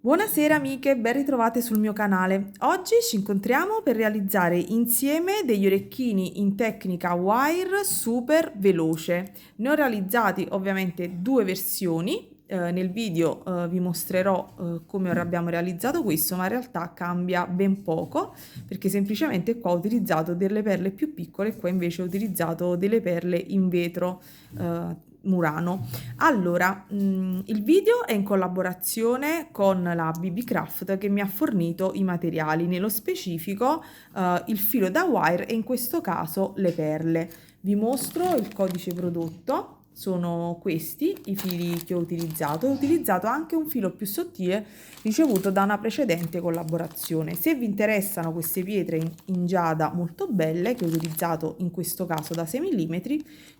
Buonasera amiche, ben ritrovate sul mio canale. Oggi ci incontriamo per realizzare insieme degli orecchini in tecnica wire super veloce. Ne ho realizzati ovviamente due versioni. Nel video vi mostrerò come abbiamo realizzato questo, ma in realtà cambia ben poco perché semplicemente qua ho utilizzato delle perle più piccole e qua invece ho utilizzato delle perle in vetro Murano. Allora, il video è in collaborazione con la BB Craft che mi ha fornito i materiali, nello specifico il filo da wire e in questo caso le perle. Vi mostro il codice prodotto. Sono questi i fili che ho utilizzato. Ho utilizzato anche un filo più sottile ricevuto da una precedente collaborazione. Se vi interessano queste pietre in giada molto belle, che ho utilizzato in questo caso da 6 mm,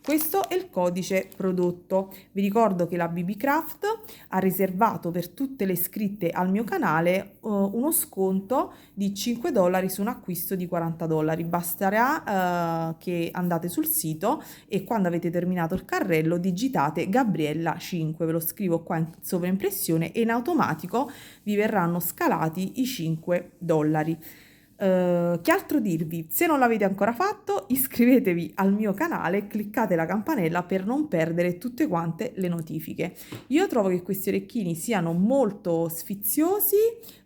questo è il codice prodotto. Vi ricordo che la BB Craft ha riservato per tutte le iscritte al mio canale uno sconto di $5 su un acquisto di $40. Basterà che andate sul sito e quando avete terminato il carrello digitate Gabriella 5, ve lo scrivo qua in sovraimpressione e in automatico vi verranno scalati i $5. Che altro dirvi? Se non l'avete ancora fatto, iscrivetevi al mio canale e cliccate la campanella per non perdere tutte quante le notifiche. Io trovo che questi orecchini siano molto sfiziosi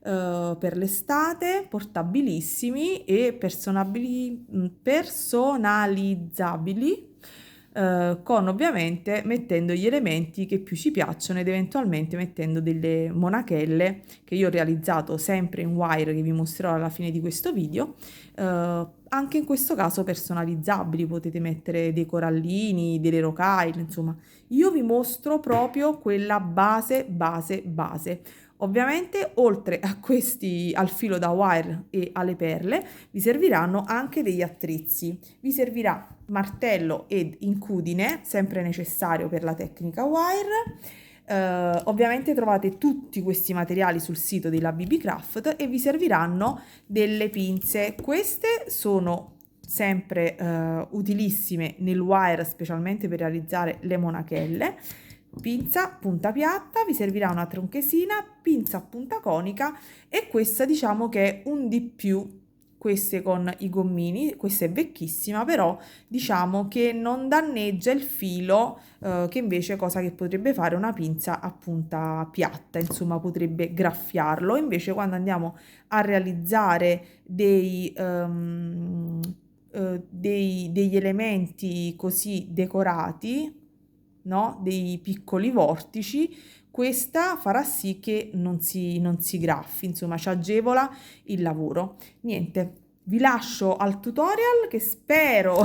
per l'estate, portabilissimi e personalizzabili, con ovviamente mettendo gli elementi che più ci piacciono ed eventualmente mettendo delle monachelle che io ho realizzato sempre in wire, che vi mostrerò alla fine di questo video. Anche in questo caso personalizzabili, potete mettere dei corallini, delle rocaille, insomma io vi mostro proprio quella base. Ovviamente oltre a questi, al filo da wire e alle perle, vi serviranno anche degli attrezzi. Vi servirà martello ed incudine, sempre necessario per la tecnica wire. Ovviamente trovate tutti questi materiali sul sito della BB Craft e vi serviranno delle pinze. Queste sono sempre utilissime nel wire, specialmente per realizzare le monachelle. Pinza punta piatta, vi servirà una tronchesina, pinza a punta conica e questa diciamo che è un di più. Queste con i gommini, questa è vecchissima, però diciamo che non danneggia il filo, che invece cosa che potrebbe fare una pinza a punta piatta, insomma potrebbe graffiarlo. Invece quando andiamo a realizzare degli elementi così decorati, no? Dei piccoli vortici, questa farà sì che non si graffi, insomma ci agevola il lavoro. Niente, vi lascio al tutorial che spero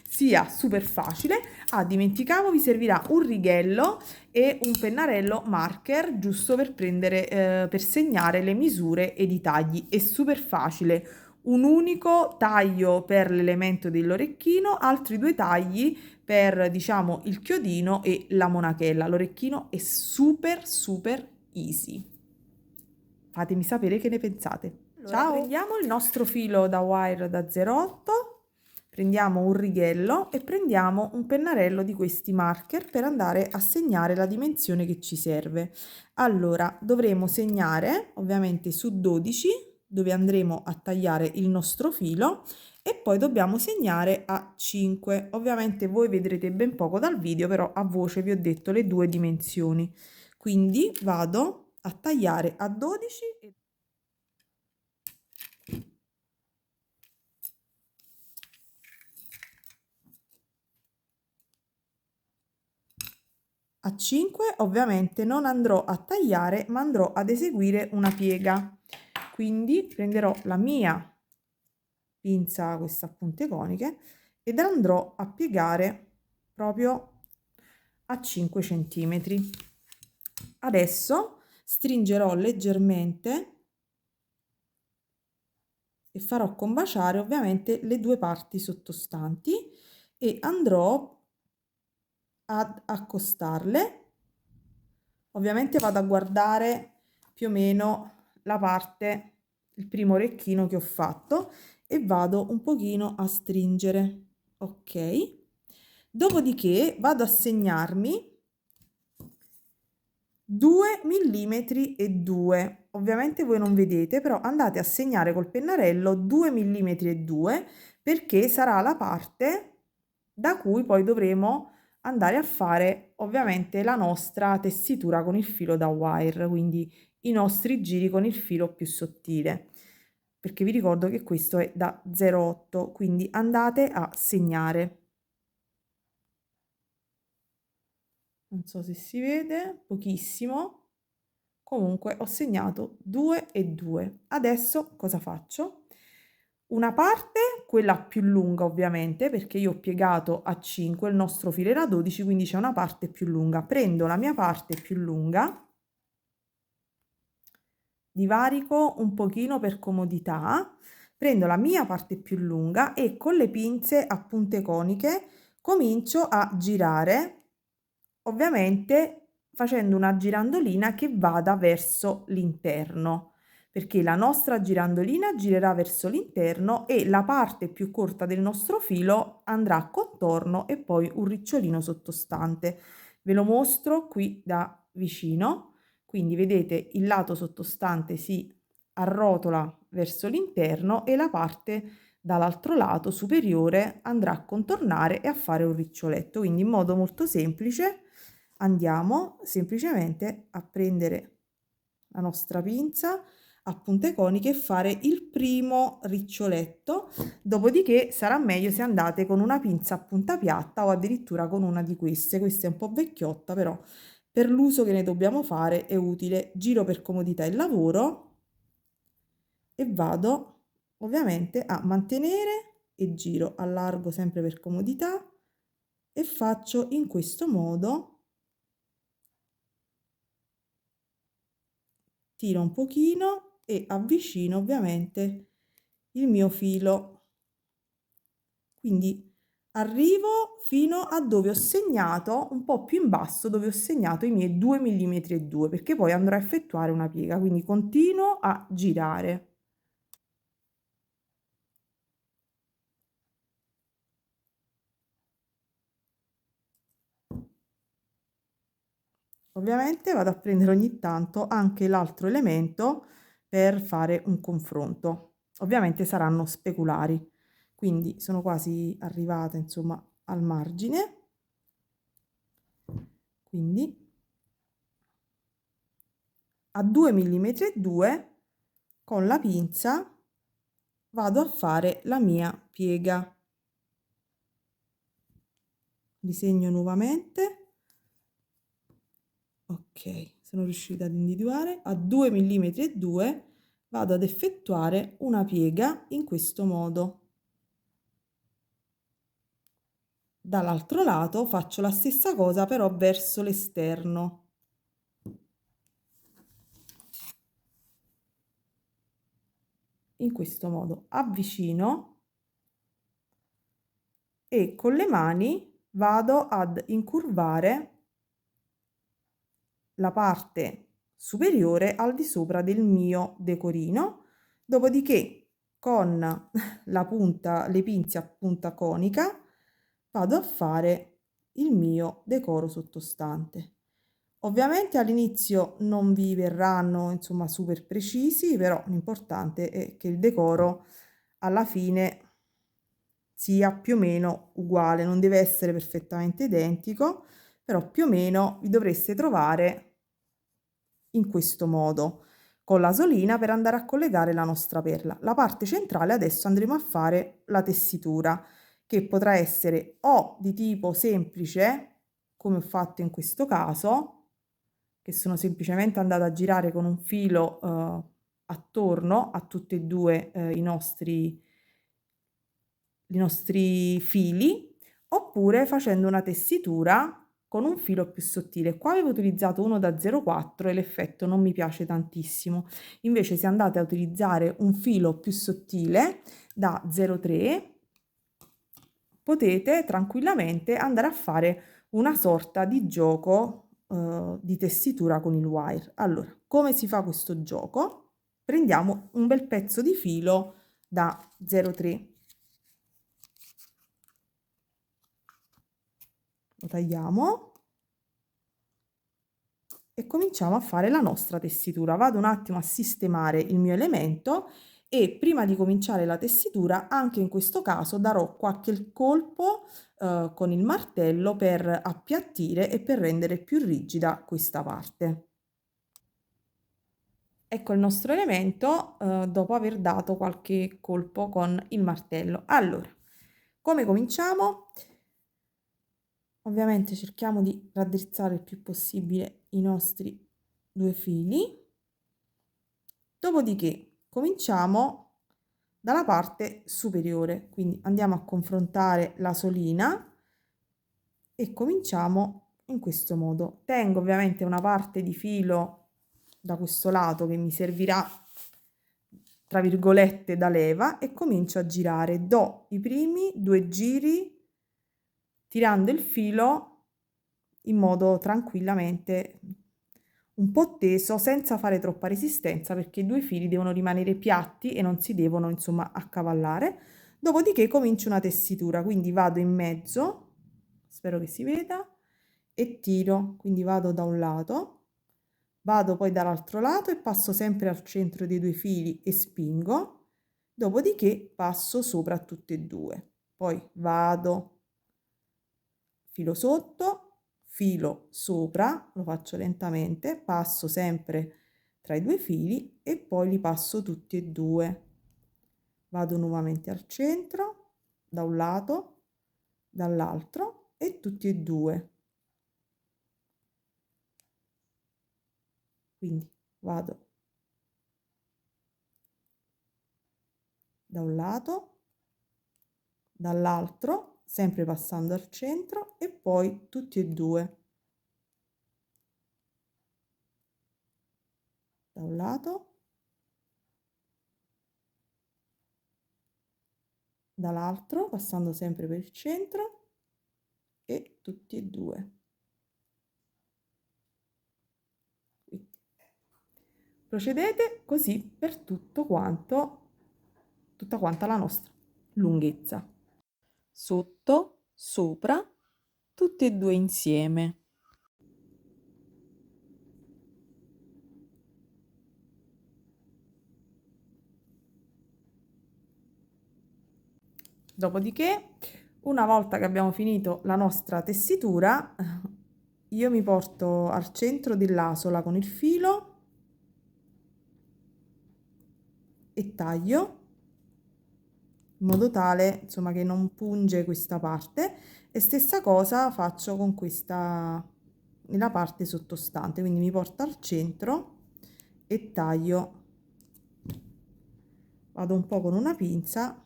sia super facile. Ah, dimenticavo, vi servirà un righello e un pennarello marker giusto per prendere, per segnare le misure ed i tagli. È super facile. Un unico taglio per l'elemento dell'orecchino, altri due tagli per, diciamo, il chiodino e la monachella. L'orecchino è super easy. Fatemi sapere che ne pensate. Allora, ciao! Prendiamo il nostro filo da wire da 0,8, prendiamo un righello e prendiamo un pennarello di questi marker per andare a segnare la dimensione che ci serve. Allora, dovremo segnare ovviamente su 12, dove andremo a tagliare il nostro filo, e poi dobbiamo segnare a 5. Ovviamente voi vedrete ben poco dal video, però a voce vi ho detto le due dimensioni. Quindi vado a tagliare a 12 e a 5. Ovviamente non andrò a tagliare, ma andrò ad eseguire una piega. Quindi prenderò la mia pinza, questa a punte coniche, ed andrò a piegare proprio a 5 centimetri. Adesso stringerò leggermente e farò combaciare ovviamente le due parti sottostanti e andrò ad accostarle. Ovviamente vado a guardare più o meno la parte, il primo orecchino che ho fatto, e vado un pochino a stringere. Ok, dopodiché vado a segnarmi 2 mm e 2. Ovviamente voi non vedete, però andate a segnare col pennarello 2 mm e 2 perché sarà la parte da cui poi dovremo andare a fare ovviamente la nostra tessitura con il filo da wire, quindi i nostri giri con il filo più sottile, perché vi ricordo che questo è da 0,8, quindi andate a segnare. Non so se si vede, pochissimo. Comunque ho segnato 2 e 2. Adesso cosa faccio? Una parte, quella più lunga ovviamente, perché io ho piegato a 5, il nostro filo era 12, quindi c'è una parte più lunga. Prendo la mia parte più lunga, divarico un pochino per comodità, prendo la mia parte più lunga e con le pinze a punte coniche comincio a girare, ovviamente facendo una girandolina che vada verso l'interno, perché la nostra girandolina girerà verso l'interno e la parte più corta del nostro filo andrà a contorno e poi un ricciolino sottostante. Ve lo mostro qui da vicino, quindi vedete il lato sottostante si arrotola verso l'interno e la parte dall'altro lato superiore andrà a contornare e a fare un riccioletto, quindi in modo molto semplice andiamo semplicemente a prendere la nostra pinza a punte coniche e fare il primo riccioletto, dopodiché sarà meglio se andate con una pinza a punta piatta o addirittura con una di queste è un po' vecchiotta, però per l'uso che ne dobbiamo fare è utile. Giro per comodità il lavoro e vado ovviamente a mantenere e giro, allargo sempre per comodità e faccio in questo modo. Tiro un pochino e avvicino ovviamente il mio filo, quindi arrivo fino a dove ho segnato, un po' più in basso dove ho segnato i miei 2 mm e 2, perché poi andrò a effettuare una piega, quindi continuo a girare. Ovviamente vado a prendere ogni tanto anche l'altro elemento per fare un confronto. Ovviamente saranno speculari, quindi sono quasi arrivata insomma al margine. Quindi a 2 mm e 2 con la pinza vado a fare la mia piega. Disegno nuovamente. Ok, sono riuscita ad individuare. A 2 mm e 2 vado ad effettuare una piega in questo modo. Dall'altro lato faccio la stessa cosa però verso l'esterno. In questo modo avvicino e con le mani vado ad incurvare la parte superiore al di sopra del mio decorino, dopodiché con la punta, le pinze a punta conica vado a fare il mio decoro sottostante. Ovviamente all'inizio non vi verranno insomma super precisi, però l'importante è che il decoro alla fine sia più o meno uguale, non deve essere perfettamente identico, però più o meno vi dovreste trovare in questo modo con la solina per andare a collegare la nostra perla. La parte centrale adesso andremo a fare la tessitura che potrà essere o di tipo semplice come ho fatto in questo caso, che sono semplicemente andata a girare con un filo attorno a tutti e due i nostri fili, oppure facendo una tessitura con un filo più sottile. Qua avevo utilizzato uno da 0,4 e l'effetto non mi piace tantissimo. Invece se andate a utilizzare un filo più sottile da 0,3 potete tranquillamente andare a fare una sorta di gioco di tessitura con il wire. Allora, come si fa questo gioco? Prendiamo un bel pezzo di filo da 0,3, lo tagliamo e cominciamo a fare la nostra tessitura. Vado un attimo a sistemare il mio elemento e prima di cominciare la tessitura, anche in questo caso, darò qualche colpo con il martello per appiattire e per rendere più rigida questa parte. Ecco il nostro elemento dopo aver dato qualche colpo con il martello. Allora, come cominciamo? Ovviamente cerchiamo di raddrizzare il più possibile i nostri due fili. Dopodiché cominciamo dalla parte superiore, quindi andiamo a confrontare la solina e cominciamo in questo modo. Tengo ovviamente una parte di filo da questo lato che mi servirà tra virgolette da leva e comincio a girare. Do i primi 2 giri tirando il filo in modo tranquillamente un po' teso senza fare troppa resistenza perché i due fili devono rimanere piatti e non si devono insomma accavallare. Dopodiché comincio una tessitura, quindi vado in mezzo, spero che si veda, e tiro, quindi vado da un lato, vado poi dall'altro lato e passo sempre al centro dei due fili e spingo, dopodiché passo sopra a tutte e due, poi vado, filo sotto, filo sopra, lo faccio lentamente, passo sempre tra i due fili e poi li passo tutti e due. Vado nuovamente al centro, da un lato, dall'altro e tutti e due. Quindi vado da un lato, dall'altro, sempre passando al centro e poi tutti e due. Da un lato, dall'altro, passando sempre per il centro e tutti e due. Quindi procedete così per tutto quanto, tutta quanta la nostra lunghezza. Sotto, sopra, tutti e due insieme. Dopodiché, una volta che abbiamo finito la nostra tessitura, io mi porto al centro dell'asola con il filo e taglio in modo tale, insomma, che non punge questa parte, e stessa cosa faccio con questa nella parte sottostante, quindi mi porto al centro e taglio, vado un po' con una pinza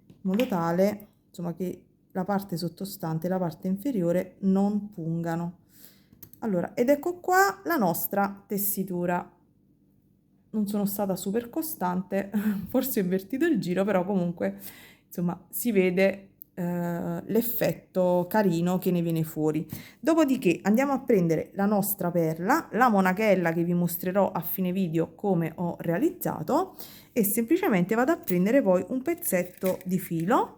in modo tale, insomma, che la parte sottostante e la parte inferiore non pungano. Allora, ed ecco qua la nostra tessitura. Non sono stata super costante, forse ho invertito il giro, però comunque, insomma, si vede l'effetto carino che ne viene fuori. Dopodiché andiamo a prendere la nostra perla, la monachella che vi mostrerò a fine video come ho realizzato, e semplicemente vado a prendere poi un pezzetto di filo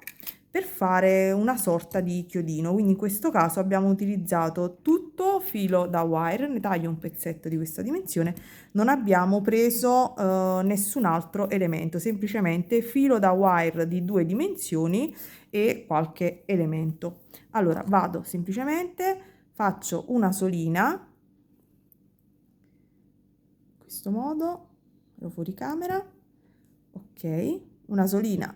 per fare una sorta di chiodino. Quindi in questo caso abbiamo utilizzato tutto filo da wire, ne taglio un pezzetto di questa dimensione, non abbiamo preso nessun altro elemento, semplicemente filo da wire di 2 dimensioni e qualche elemento. Allora vado semplicemente, faccio una solina in questo modo, ero fuori camera, ok, una solina,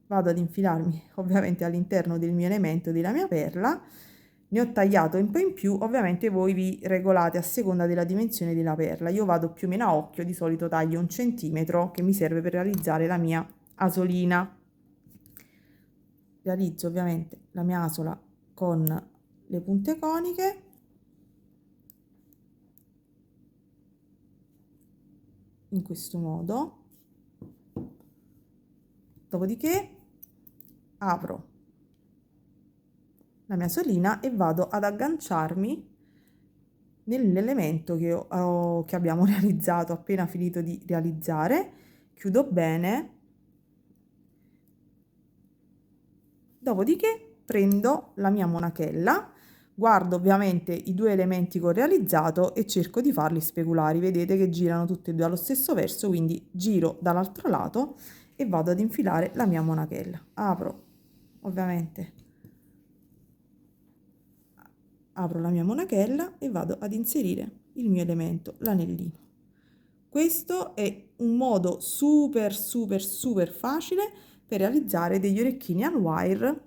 vado ad infilarmi ovviamente all'interno del mio elemento, della mia perla, ne ho tagliato un po' in più, ovviamente voi vi regolate a seconda della dimensione della perla. Io vado più o meno a occhio, di solito taglio 1 centimetro che mi serve per realizzare la mia asolina. Realizzo ovviamente la mia asola con le punte coniche, in questo modo, dopodiché apro la mia solina e vado ad agganciarmi nell'elemento che abbiamo realizzato, appena finito di realizzare. Chiudo bene, dopodiché prendo la mia monachella, Guardo ovviamente i due elementi che ho realizzato e cerco di farli speculari. Vedete che girano tutti e due allo stesso verso, quindi giro dall'altro lato e vado ad infilare la mia monachella. Apro ovviamente, apro la mia monachella e vado ad inserire il mio elemento, l'anellino. Questo è un modo super facile per realizzare degli orecchini al wire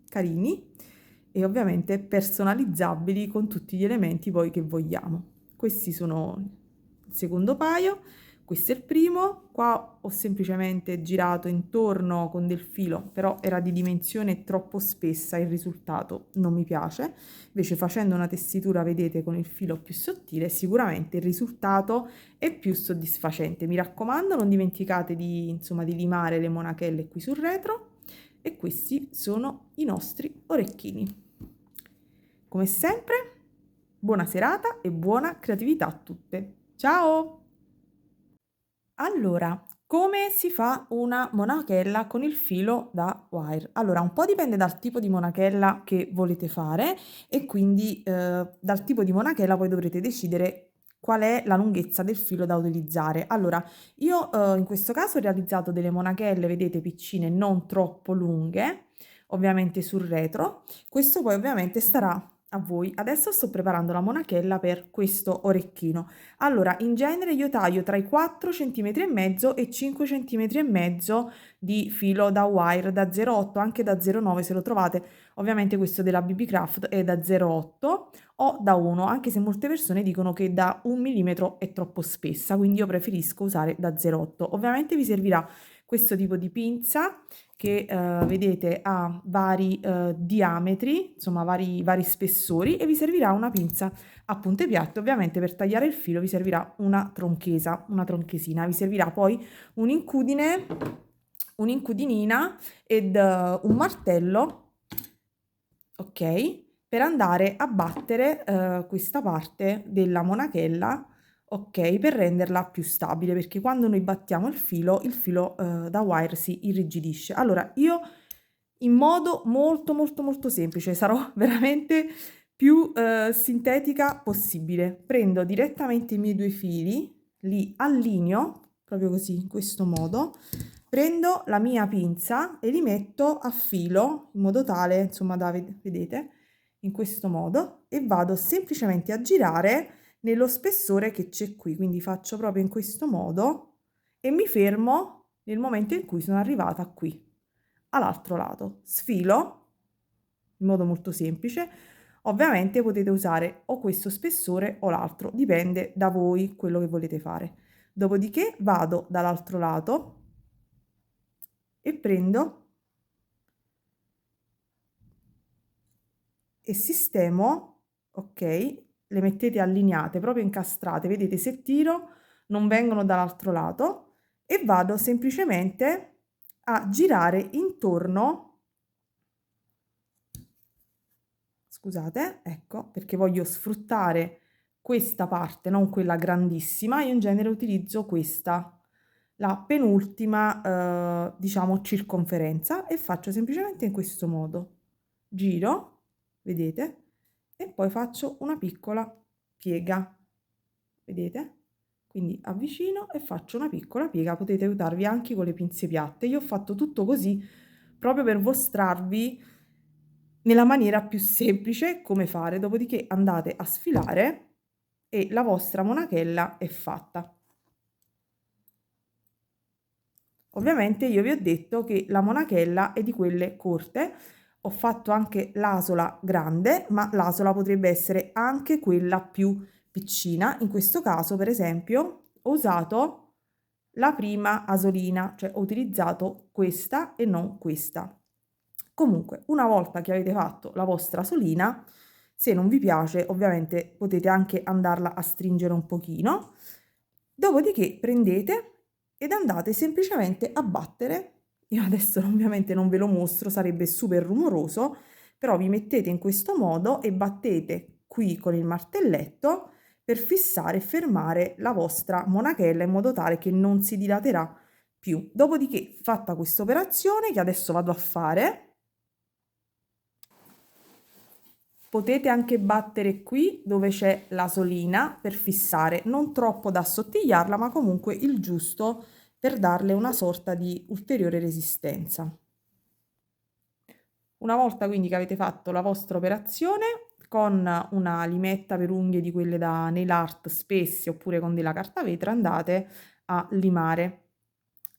carini e ovviamente personalizzabili con tutti gli elementi poi che vogliamo. Questi sono il secondo paio, questo è il primo. Qua ho semplicemente girato intorno con del filo, però era di dimensione troppo spessa, il risultato non mi piace. Invece facendo una tessitura, vedete, con il filo più sottile, sicuramente il risultato è più soddisfacente. Mi raccomando, non dimenticate di, insomma, di limare le monachelle qui sul retro. E questi sono i nostri orecchini. Come sempre, buona serata e buona creatività a tutte. Ciao! Allora, come si fa una monachella con il filo da wire? Allora, un po' dipende dal tipo di monachella che volete fare e quindi dal tipo di monachella poi dovrete decidere qual è la lunghezza del filo da utilizzare. Allora, io in questo caso ho realizzato delle monachelle, vedete, piccine, non troppo lunghe, ovviamente sul retro. Questo poi ovviamente starà a voi. Adesso sto preparando la monachella per questo orecchino. Allora, in genere io taglio tra i 4 centimetri e mezzo e 5 centimetri e mezzo di filo da wire da 0,8, anche da 0,9 se lo trovate. Ovviamente questo della BB Craft è da 0,8 o da 1, anche se molte persone dicono che da 1 millimetro è troppo spessa, quindi io preferisco usare da 0,8. Ovviamente vi servirà questo tipo di pinza che vedete ha vari diametri, insomma vari spessori, e vi servirà una pinza a punte piatte. Ovviamente per tagliare il filo vi servirà una tronchesa, una tronchesina, vi servirà poi un incudine, un'incudinina ed un martello, ok, per andare a battere questa parte della monachella, ok, per renderla più stabile, perché quando noi battiamo il filo da wire si irrigidisce. Allora, io in modo molto semplice, sarò veramente più sintetica possibile. Prendo direttamente i miei due fili, li allineo, proprio così, in questo modo, prendo la mia pinza e li metto a filo, in modo tale, insomma, da, vedete, in questo modo, e vado semplicemente a girare nello spessore che c'è qui, quindi faccio proprio in questo modo e mi fermo nel momento in cui sono arrivata qui, all'altro lato. Sfilo in modo molto semplice. Ovviamente potete usare o questo spessore o l'altro, dipende da voi quello che volete fare. Dopodiché vado dall'altro lato e prendo e sistemo, ok, le mettete allineate, proprio incastrate, vedete, se tiro non vengono dall'altro lato, e vado semplicemente a girare intorno. Scusate, ecco, perché voglio sfruttare questa parte, non quella grandissima. Io in genere utilizzo questa, la penultima, diciamo, circonferenza, e faccio semplicemente in questo modo. Giro, vedete? E poi faccio una piccola piega, vedete? Quindi avvicino e faccio una piccola piega. Potete aiutarvi anche con le pinze piatte. Io ho fatto tutto così proprio per mostrarvi nella maniera più semplice come fare. Dopodiché andate a sfilare e la vostra monachella è fatta. Ovviamente io vi ho detto che la monachella è di quelle corte. Ho fatto anche l'asola grande, ma l'asola potrebbe essere anche quella più piccina. In questo caso, per esempio, ho usato la prima asolina, cioè ho utilizzato questa e non questa. Comunque, una volta che avete fatto la vostra asolina, se non vi piace, ovviamente potete anche andarla a stringere un pochino. Dopodiché prendete ed andate semplicemente a battere. Io adesso ovviamente non ve lo mostro, sarebbe super rumoroso, però vi mettete in questo modo e battete qui con il martelletto per fissare e fermare la vostra monachella in modo tale che non si dilaterà più. Dopodiché, fatta questa operazione che adesso vado a fare, Potete anche battere qui dove c'è la solina per fissare, non troppo da assottigliarla, ma comunque il giusto per darle una sorta di ulteriore resistenza. Una volta quindi che avete fatto la vostra operazione, con una limetta per unghie di quelle da nail art spesse oppure con della carta vetra, andate a limare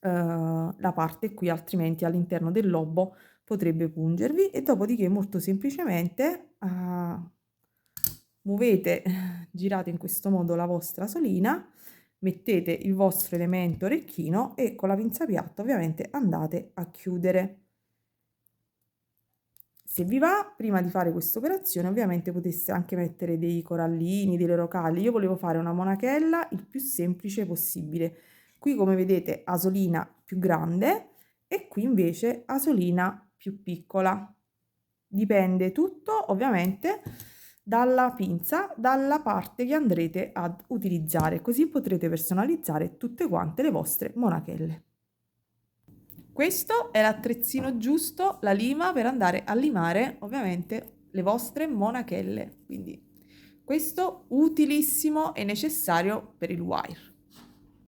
la parte qui, altrimenti all'interno del lobo potrebbe pungervi. E dopodiché molto semplicemente muovete, girate in questo modo la vostra solina, mettete il vostro elemento orecchino e con la pinza piatta ovviamente andate a chiudere. Se vi va, prima di fare questa operazione ovviamente poteste anche mettere dei corallini, delle rocalli. Io volevo fare una monachella il più semplice possibile. Qui come vedete asolina più grande e qui invece asolina più piccola. Dipende tutto ovviamente dalla pinza, dalla parte che andrete ad utilizzare, così potrete personalizzare tutte quante le vostre monachelle. Questo è l'attrezzino giusto, la lima per andare a limare ovviamente le vostre monachelle, quindi questo utilissimo e necessario per il wire.